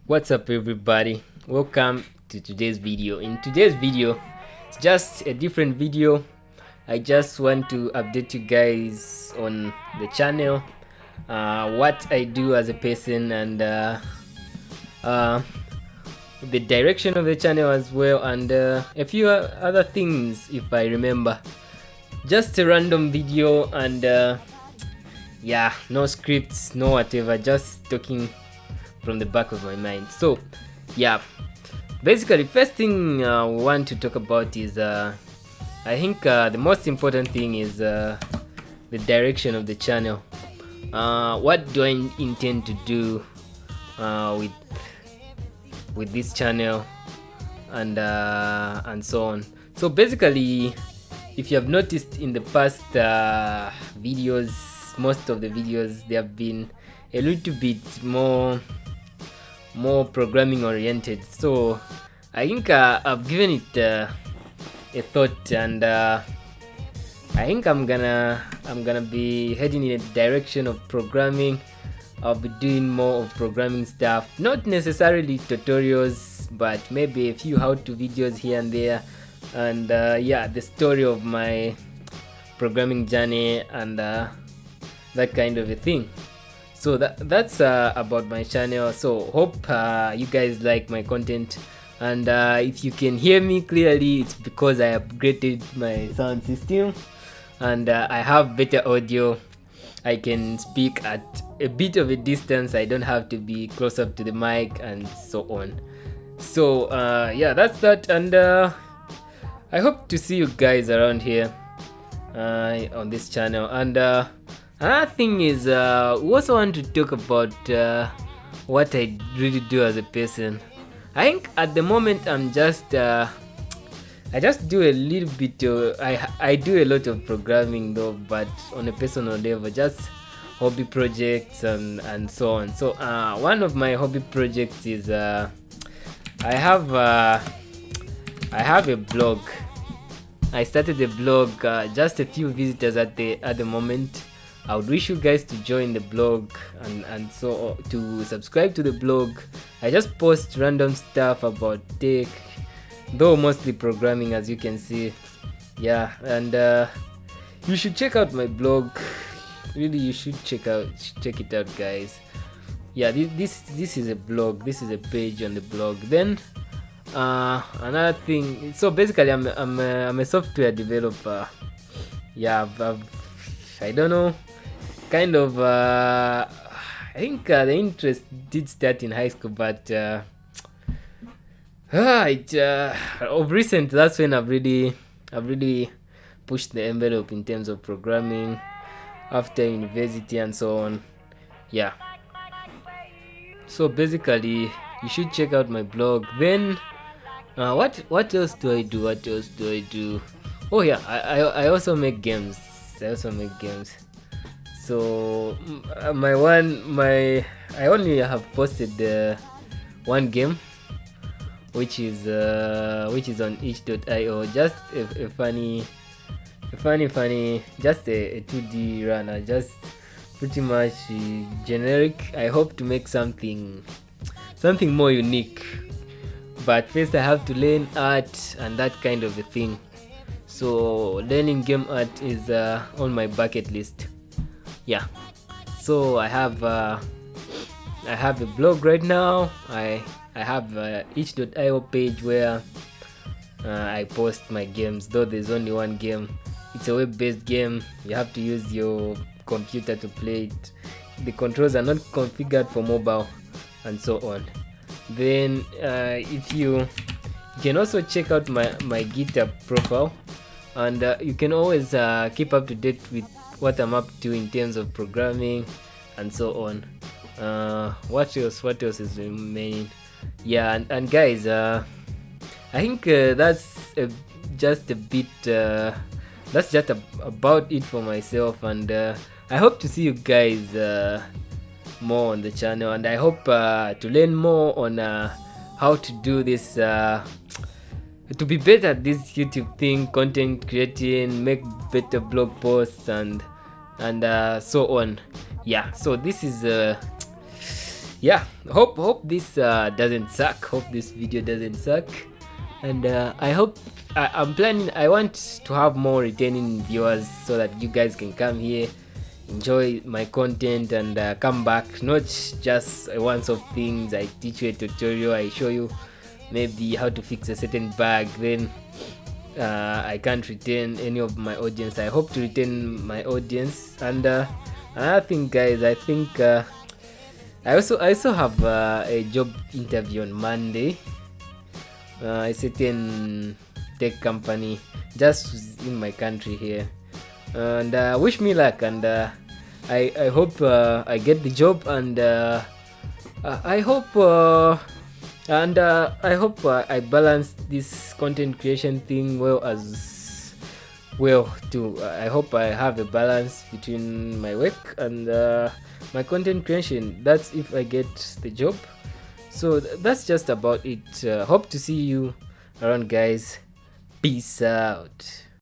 What's up everybody, welcome to today's video. In today's video, it's just a different video. I just want to update you guys on the channel, what I do as a person, and the direction of the channel as well, and a few other things if I remember. Just a random video, and yeah, no scripts, no whatever, just talking from the back of my mind. So yeah, basically first thing I want to talk about is I think the most important thing is the direction of the channel. What do I intend to do with this channel, and so on. So basically, if you have noticed in the past videos, most of the videos, they have been a little bit more programming oriented. So I think I've given it a thought, and I think I'm gonna be heading in a direction of programming. I'll be doing more of programming stuff, not necessarily tutorials, but maybe a few how-to videos here and there, and yeah, the story of my programming journey, and that kind of a thing. So that's about my channel. So hope you guys like my content, and if you can hear me clearly, it's because I upgraded my sound system, and I have better audio. I can speak at a bit of a distance. I don't have to be close up to the mic and so on. So yeah, that's that, and I hope to see you guys around here on this channel. And another thing is, we also want to talk about what I really do as a person. I think at the moment I'm just I just do a little bit I do a lot of programming though, but on a personal level, just hobby projects and so on. So one of my hobby projects is I have a blog. I started a blog, just a few visitors at the moment. I would wish you guys to join the blog, and so to subscribe to the blog. I just post random stuff about tech, though mostly programming, as you can see. Yeah, and you should check out my blog. Really, you should check it out, guys. Yeah, this is a blog. This is a page on the blog. Then another thing. So basically, I'm a software developer. Yeah, I don't know. Kind of. I think the interest did start in high school, but of recent, that's when I've really pushed the envelope in terms of programming after university and so on. Yeah. So basically, you should check out my blog. Then what else do I do? Oh yeah, I also make games. So I only have posted one game, which is on itch.io. Just a funny, just a 2D runner, just pretty much generic. I hope to make something more unique, but first I have to learn art and that kind of a thing. So learning game art is on my bucket list. Yeah, so I have a blog right now. I have itch.io page where I post my games, though there's only one game. It's a web-based game. You have to use your computer to play it. The controls are not configured for mobile and so on. Then if you can also check out my GitHub profile, and you can always keep up to date with what I'm up to in terms of programming and so on. What else is remaining? Yeah, and guys, I think that's just a bit that's just about it for myself, and I hope to see you guys more on the channel, and I hope to learn more on how to do this, to be better at this YouTube thing, content creating, make better blog posts, and so on. Yeah, so this is yeah, hope this doesn't suck. Hope this video doesn't suck. And I hope I'm planning. I want to have more returning viewers so that you guys can come here, enjoy my content, and come back. Not just a once-off things. I teach you a tutorial. I show you maybe how to fix a certain bug. Then I can't retain any of my audience. I hope to retain my audience. And another thing, guys, I think I also have a job interview on Monday. A certain tech company just in my country here, and wish me luck. And I hope I get the job, and I hope I balance this content creation thing well as well too. I hope I have a balance between my work and my content creation. That's if I get the job. So that's just about it. Hope to see you around, guys. Peace out.